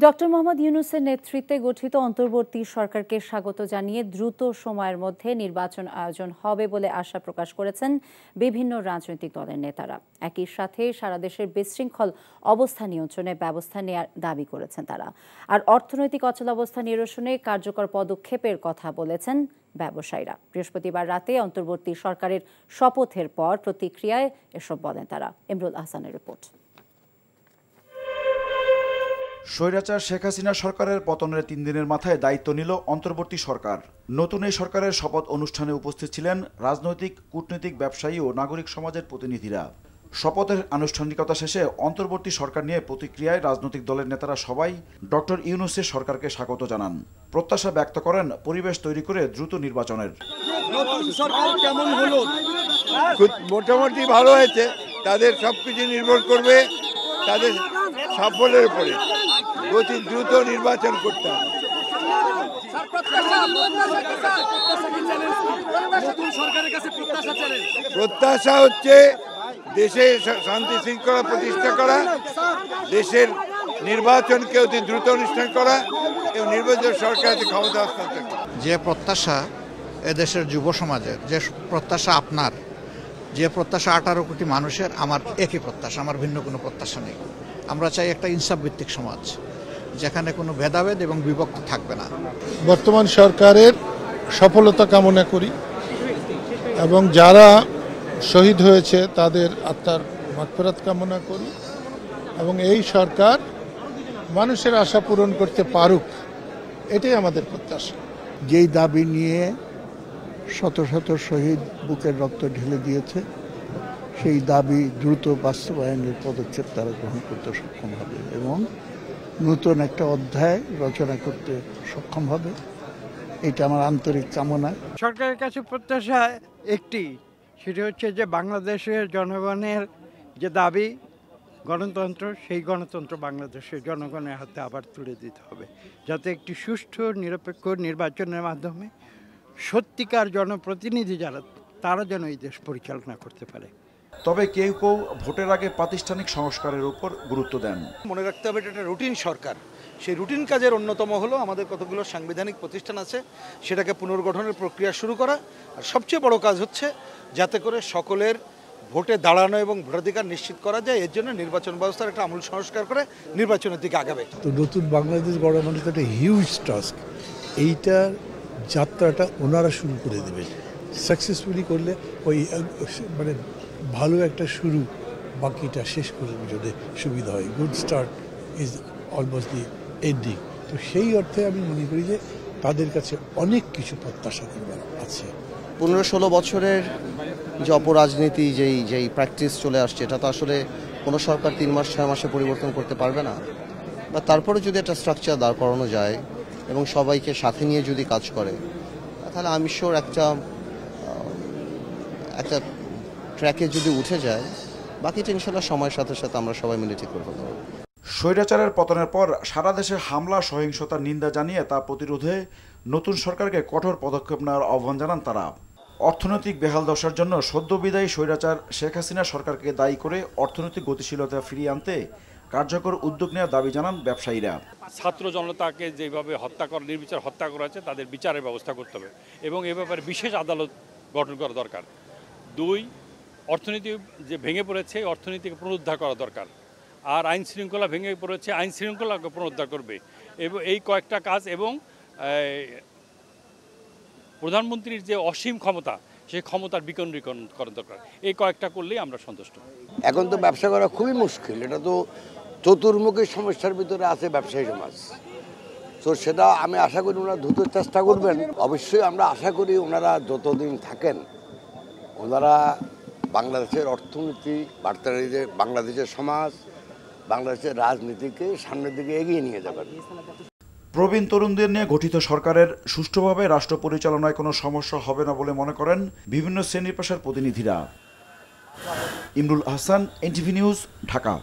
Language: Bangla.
ডক্টর মোহাম্মদ ইউনূসের নেতৃত্বে গঠিত অন্তর্বর্তী সরকারকে স্বাগত জানিয়ে দ্রুত সময়ের মধ্যে নির্বাচন আয়োজন হবে বলে আশা প্রকাশ করেছেন বিভিন্ন রাজনৈতিক দলের নেতারা। একই সাথে সারা দেশের বিশৃঙ্খল অবস্থা নিয়ন্ত্রণে ব্যবস্থা নেওয়ার দাবি করেছেন তারা। আর অর্থনৈতিক অচলাবস্থা নিরসনে কার্যকর পদক্ষেপের কথা বলেছেন ব্যবসায়ীরা। বৃহস্পতিবার রাতে অন্তর্বর্তী সরকারের শপথের পর প্রতিক্রিয়ায় এসব বলেন তারা। ইমরুল আহসানের রিপোর্ট। স্বৈরাচার শেখ হাসিনা সরকারের পতনের 3 দিনের মাথায় দায়িত্ব নিল অন্তর্বর্তী সরকার। নতুন এই সরকারের শপথ অনুষ্ঠানে উপস্থিত ছিলেন রাজনৈতিক, কূটনৈতিক, ব্যবসায়ী ও নাগরিক সমাজের প্রতিনিধিরা। শপথের আনুষ্ঠানিকতা শেষে অন্তর্বর্তী সরকার নিয়ে প্রতিক্রিয়ায় রাজনৈতিক দলের নেতারা সবাই ডক্টর ইউনূসের সরকারকে স্বাগত জানান। প্রত্যাশা ব্যক্ত করেন পরিবেশ তৈরি করে দ্রুত নির্বাচনের। নতুন সরকার কেমন হলো? মোটামুটি ভালো হয়েছে। তাদের সবকিছু নির্ভর করবে তাদের সাফল্যের উপরে। অতি দ্রুত নির্বাচন করতে হবে। প্রত্যাশা হচ্ছে দেশে শান্তি শৃঙ্খলা প্রতিষ্ঠা করা, দেশের নির্বাচনকে অতি দ্রুত অনুষ্ঠান করা এবং নির্বাচিত সরকারকে ক্ষমতা হস্তান্তর করা। যে প্রত্যাশা এদেশের যুব সমাজের, যে প্রত্যাশা আপনার, যে প্রত্যাশা 18 কোটি মানুষের, আমার একই প্রত্যাশা, আমার ভিন্ন কোনো প্রত্যাশা নেই। আমরা চাই একটা ইনসাফ ভিত্তিক সমাজ যেখানে কোনো ভেদাভেদ এবং বিভক্ত থাকবে না। বর্তমান সরকারের সফলতা কামনা করি এবং যারা শহীদ হয়েছে তাদের আত্মার মাগফিরাত কামনা করি এবং এই সরকার মানুষের আশা পূরণ করতে পারুক, এটাই আমাদের প্রত্যাশা। যেই দাবি নিয়ে শত শত শহীদ বুকের রক্ত ঢেলে দিয়েছে, সেই দাবি দ্রুত বাস্তবায়নের পদক্ষেপ তারা গ্রহণ করতে সক্ষম হবে এবং নতুন একটা অধ্যায় রচনা করতে সক্ষম হবে, এটা আমার আন্তরিক কামনা। সরকারের কাছে প্রত্যাশা একটি, সেটা হচ্ছে যে বাংলাদেশের জনগণের যে দাবি গণতন্ত্র, সেই গণতন্ত্র বাংলাদেশের জনগণের হাতে আবার তুলে দিতে হবে, যাতে একটি সুষ্ঠু নিরপেক্ষ নির্বাচনের মাধ্যমে সত্যিকার জনপ্রতিনিধি যারা, তারা যেন এই দেশ পরিচালনা করতে পারে। তবে কেউ কেউ ভোটের আগে প্রাতিষ্ঠানিক সংস্কারের উপর গুরুত্ব দেন। মনে রাখতে হবে এটা একটা রুটিন সরকার। সেই রুটিন কাজের অন্যতম হলো আমাদের কতগুলো সাংবিধানিক প্রতিষ্ঠান আছে, সেটাকে পুনর্গঠনের প্রক্রিয়া শুরু করা। আর সবচেয়ে বড় কাজ হচ্ছে যাতে করে সকলের ভোটে দাঁড়ানো এবং ভোটাধিকার নিশ্চিত করা যায়, এর জন্য নির্বাচন ব্যবস্থার একটা আমূল সংস্কার করে নির্বাচনের দিকে আগাবে। তো নতুন বাংলাদেশ গড়া মানে একটা হিউজ টাস্ক। এইটার যাত্রাটা ওনারা শুরু করে দেবেন। সাকসেসফুলি করলে ওই মানে ভালো একটা শুরু, বাকিটা শেষ করে যদি সুবিধা হয়। Good start is almost the ending. তো সেই অর্থে আমি মনে করি যে তাদের কাছে অনেক কিছু প্রত্যাশা করবার আছে। 15-16 বছরের যে অপরাজনীতি যেই প্র্যাকটিস চলে আসছে, এটা তো আসলে কোনো সরকার 3 মাস 6 মাসে পরিবর্তন করতে পারবে না। বা তারপরে যদি একটা স্ট্রাকচার দাঁড় করানো যায় এবং সবাইকে সাথে নিয়ে যদি কাজ করে, তাহলে আমি শিওর একটা ট্র্যাকে যদি উঠে যায়, বাকিটা ইনশাল্লাহ সময়ের সাথে সাথে আমরা সবাই মিলে ঠিক করে ফেলতে পারব। স্বৈরাচারের পতনের পর সারা দেশে হামলা, সহিংসতার নিন্দা জানিয়ে তা প্রতিরোধে নতুন সরকারকে কঠোর পদক্ষেপ নেওয়ার আহ্বান জানান তারা। অর্থনৈতিক বেহাল দশার জন্য সদ্য বিদায়ী স্বৈরাচার শেখ হাসিনা সরকারকে দায়ী করে অর্থনৈতিক গতিশীলতা ফিরিয়ে আনতে কার্যকর উদ্যোগ নেওয়ার দাবি জানান ব্যবসায়ীরা। ছাত্র জনতাকে যেভাবে নির্বিচার হত্যা করা হয়েছে, তাদের বিচারের ব্যবস্থা করতে হবে এবং এ ব্যাপারে বিশেষ আদালত গঠন করা দরকার। 2, অর্থনীতি যে ভেঙে পড়েছে, অর্থনীতিকে পুনরুদ্ধার করা দরকার। আর আইন শৃঙ্খলা ভেঙে পড়েছে, আইন শৃঙ্খলাকে পুনরুদ্ধার করবে এবং এই কয়েকটা কাজ এবং প্রধানমন্ত্রীর যে অসীম ক্ষমতা, সেই ক্ষমতার বিকেন্দ্রীকরণ করা দরকার। এই কয়েকটা করলেই আমরা সন্তুষ্ট। এখন তো ব্যবসা করা খুবই মুশকিল। এটা তো চতুর্মুখী সমস্যার ভিতরে আছে ব্যবসায়ী সমাজ। তো সেটা আমি আশা করি ওনারা দ্রুত চেষ্টা করবেন। অবশ্যই আমরা আশা করি ওনারা যতদিন থাকেন, ওনারা বাংলাদেশের অর্থনীতি, বাংলাদেশের সমাজ, বাংলাদেশের রাজনীতিকে সামনের দিকে এগিয়ে নিয়ে যাবেন। প্রবীণ তরুণদের নিয়ে গঠিত সরকারের সুষ্ঠুভাবে রাষ্ট্র পরিচালনায় কোনো সমস্যা হবে না বলে মনে করেন বিভিন্ন শ্রেণী পেশার প্রতিনিধিরা। Imrul Ahsan, NTV news, Dhaka.